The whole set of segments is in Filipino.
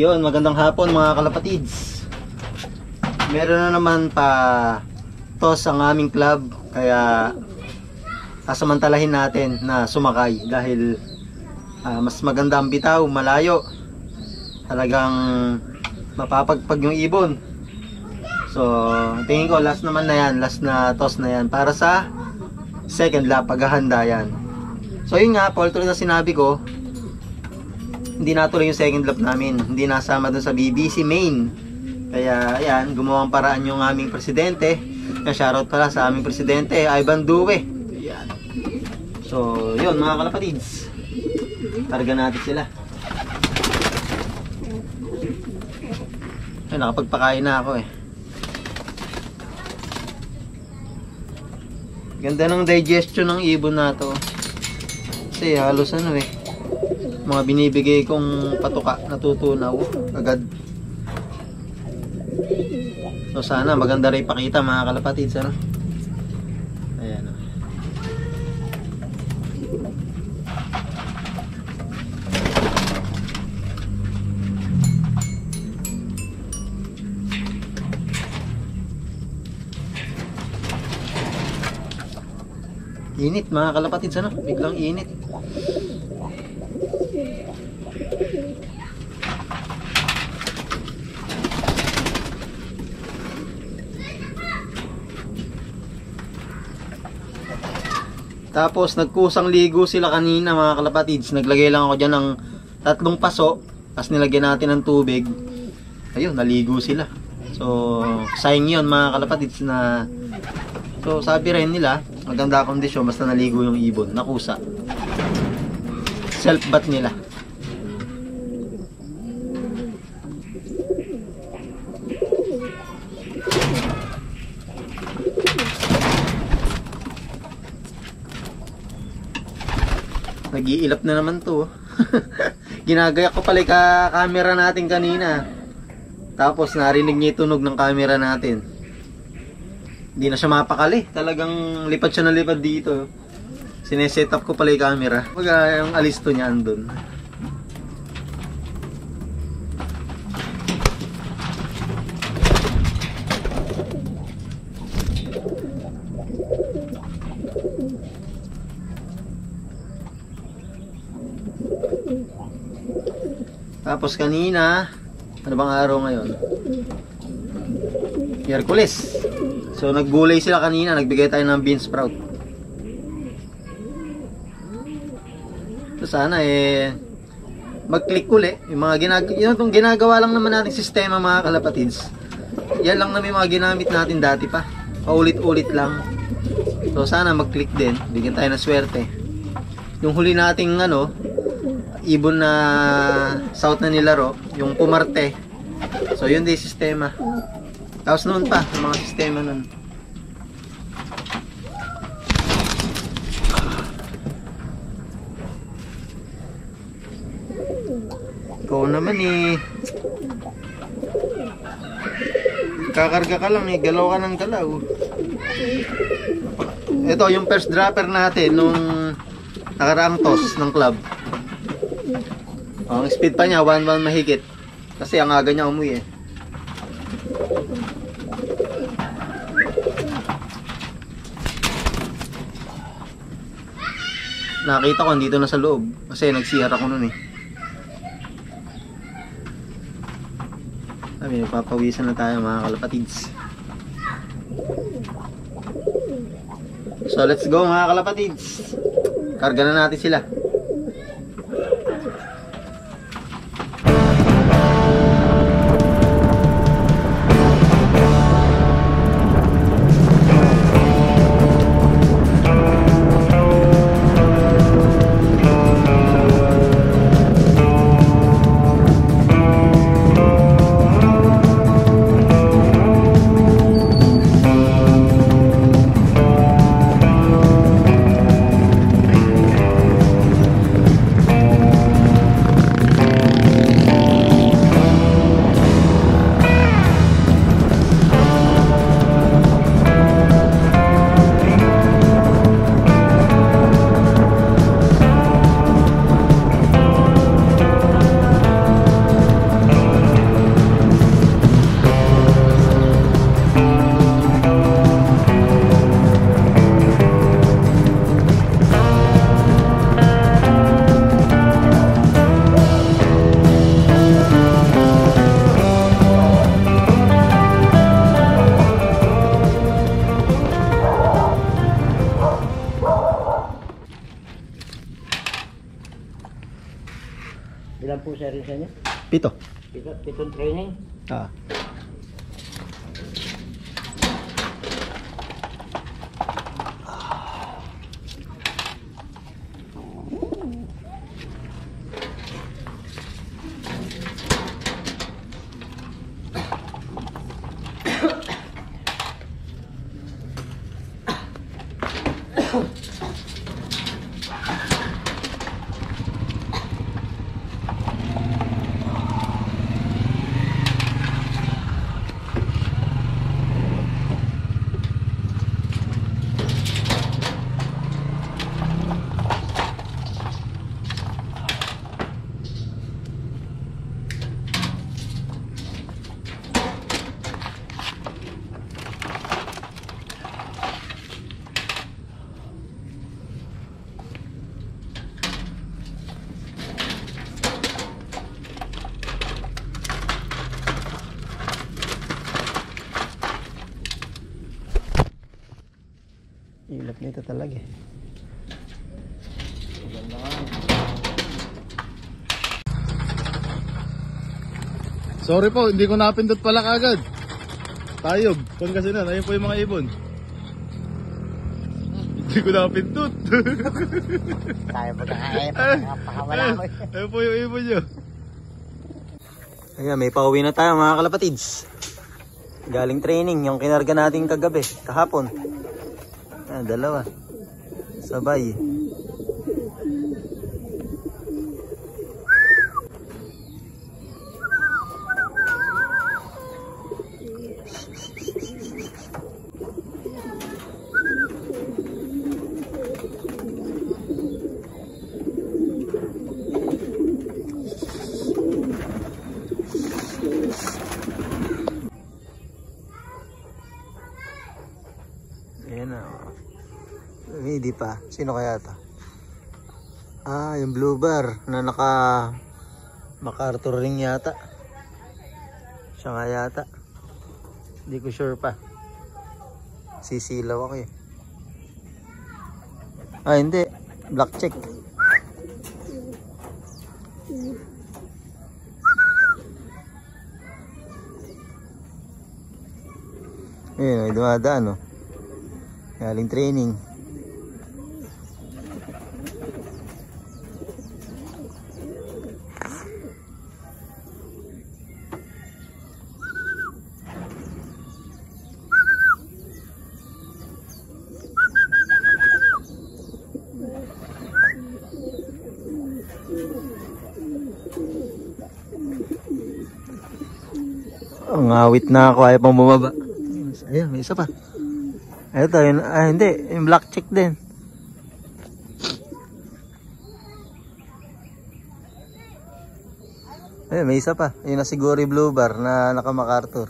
Yun, magandang hapon mga kalapatids. Meron na naman pa toss ang aming club, kaya sasamantalahin natin na sumakay dahil mas maganda ang bitaw, malayo. Talagang mapapagpag yung ibon. So, tingin ko last naman na yan, last na toss na yan para sa second lap, paghahanda yan. So yun nga, Paul, tulad na sinabi ko, hindi natuloy yung second lap namin, hindi nasama dun sa BBC main. Kaya ayan, gumawang paraan yung aming presidente. Shoutout pala sa aming presidente, Ivan Duwe. Ayan. So yun mga kalapatids, targa natin sila. Ay, nakapagpakain na ako eh. Ganda ng digestion ng ibon na to. Kasi halos ano eh, mga binibigay kong patuka natutunaw agad. So sana maganda rin ipakita mga kalapatids, ano? Ayan o. Init mga kalapatids, ano? Biglang init. Tapos nagkusang ligo sila kanina mga kalapatids. Naglagay lang ako dyan ng 3 paso, tapos nilagyan natin ng tubig. Ayun, naligo sila. So sayang yun mga kalapatids na. So sabi rin nila, maganda kondisyon basta naligo yung ibon, nakusa. Self bath nila. Nag-iilap na naman to. Ginagayak ko pala yung camera natin kanina. Tapos narinig niya yung tunog ng camera natin. Hindi na siya mapakali. Talagang lipad siya na lipad dito. Sineset up ko pala yung camera. Yung alisto niya andun. Tapos kanina, ano bang araw ngayon? Miyerkules. So naggulay sila kanina, nagbigay tayo ng bean sprout. So sana mag-click uli. Yung mga ginagawa lang naman natin sistema mga kalapatids. Yan lang na may mga ginamit natin dati pa. Paulit-ulit lang. So sana mag-click din, bigyan tayo ng swerte. Yung huli nating ibon na south na nilaro, yung Pumarte. So yun din sistema. Tapos noon pa, yung mga sistema noon. Ikaw naman kakarga ka lang galaw ka ng galaw. Ito yung first dropper natin nung nakaraang toss ng club. Ang speed pa niya 1-1 mahigit kasi ang aga niya umuwi eh. Nakita ko dito na sa loob kasi nag-CR ako nun eh. Sabi, nagpapawisan na tayo mga kalapatids. So let's go mga kalapatids. Karga na natin sila. bilisan niya? 7. Pitong training. Ah. Ilap nito talaga eh. Sorry po, hindi ko napindot pala kagad. Tayob, kon kasi na, ayun po yung mga ibon. Hindi ko napindot. Tayo po na pakawala ko. Ayun po yung ibon nyo. Ayan, may pauwi na tayo mga kalapatids. Galing training, yung kinarga natin kagabi, kahapon. Ayan, 2. Sabay. Ayan na. Hindi pa. Sino kaya ito? Ah, yung blue bar na MacArthur ring yata. Siya nga yata. Hindi ko sure pa. Sisilaw ako eh. Ah, hindi. Black check. Ayun, may dumadaan, no? Galing training. Ang awit na ako, ayaw pang bumaba. Ayun, may isa pa. Ito, yun, hindi, yung black check din. Ayun, may isa pa. Yun na siguro yung blue bar na naka MacArthur.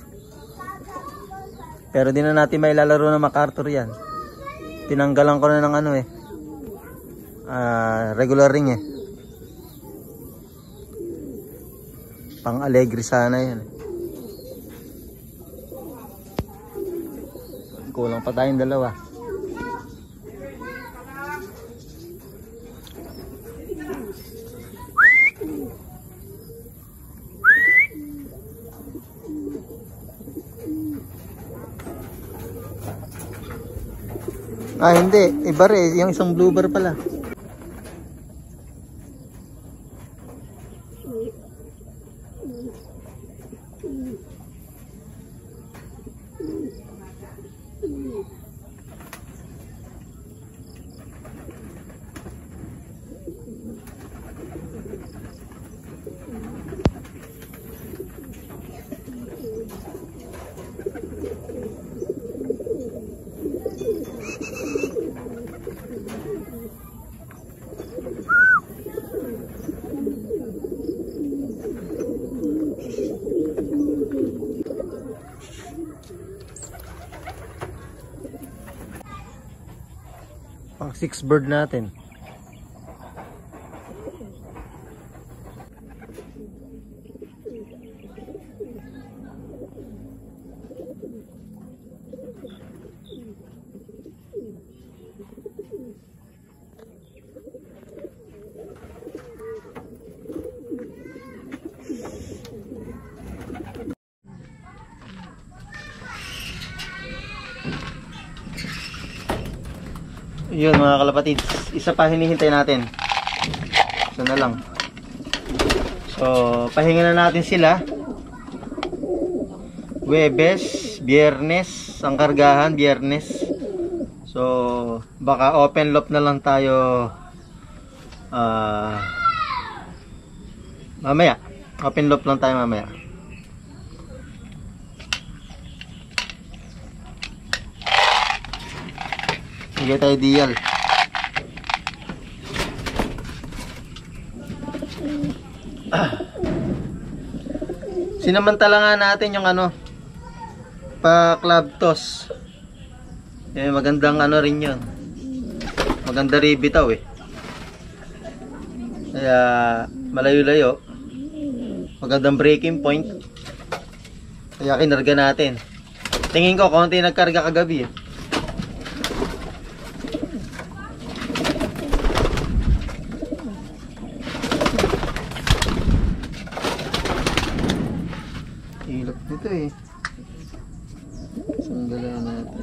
Pero di na natin may lalaro ng MacArthur yan. Tinanggalan ko na ng ano eh. Regular ring eh. Pang Allegri sana yan. Kulang pa tayong 2. Ah, hindi. Iba rin. Yung isang blue bar pala. Pang 6 bird natin. Yun mga kalapatids, isa pa hinihintay natin. Isa na lang. So, pahinga na natin sila. Huwebes, Biyernes, ang kargahan, Biyernes. So, baka open loop na lang tayo mamaya. Open loop lang tayo mamaya. Sige tayo dial. Sinamantala nga natin yung ano, pa club toss. Magandang ano rin yun. Maganda rin bitaw eh. Kaya malayo-layo. Magandang breaking point. Kaya kinarga natin. Tingin ko konti nagkarga kagabi eh. Hilap nito eh. Sandala natin.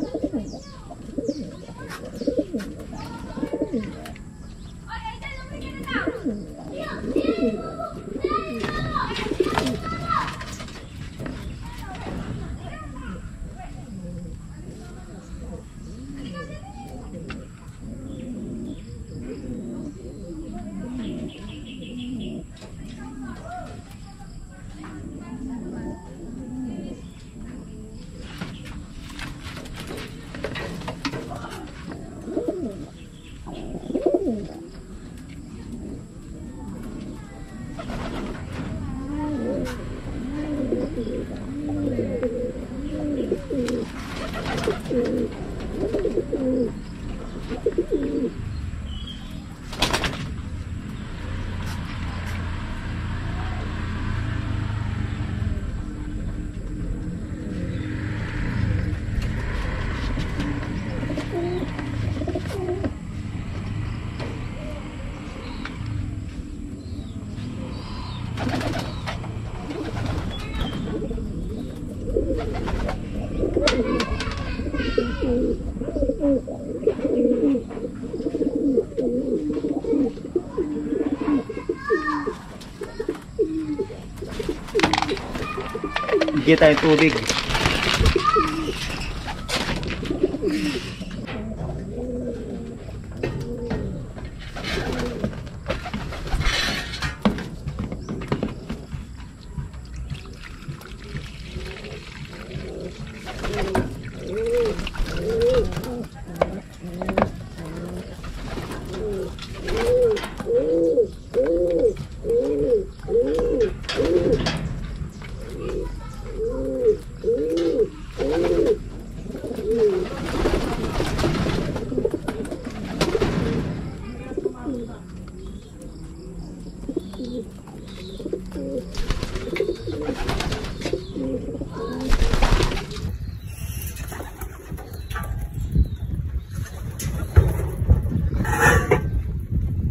Bigyan tayo tubig.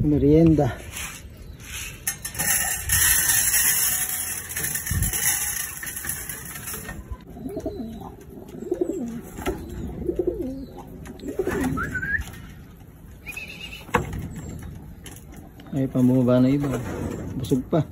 Merienda. Ay, pambumaba na iba. Busog pa.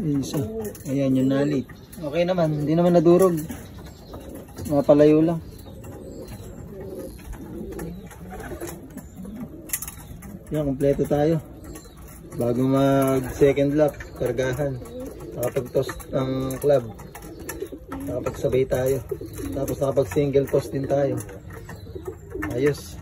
Isa. Ayan yung nalit. Okay naman, hindi naman nadurog. Mapalayo lang. Yan, kompleto tayo. Bago mag second lap, kargahan. Nakapag-toss ng club. Nakapagsabay tayo. Tapos nakapag single toss din tayo. Ayos.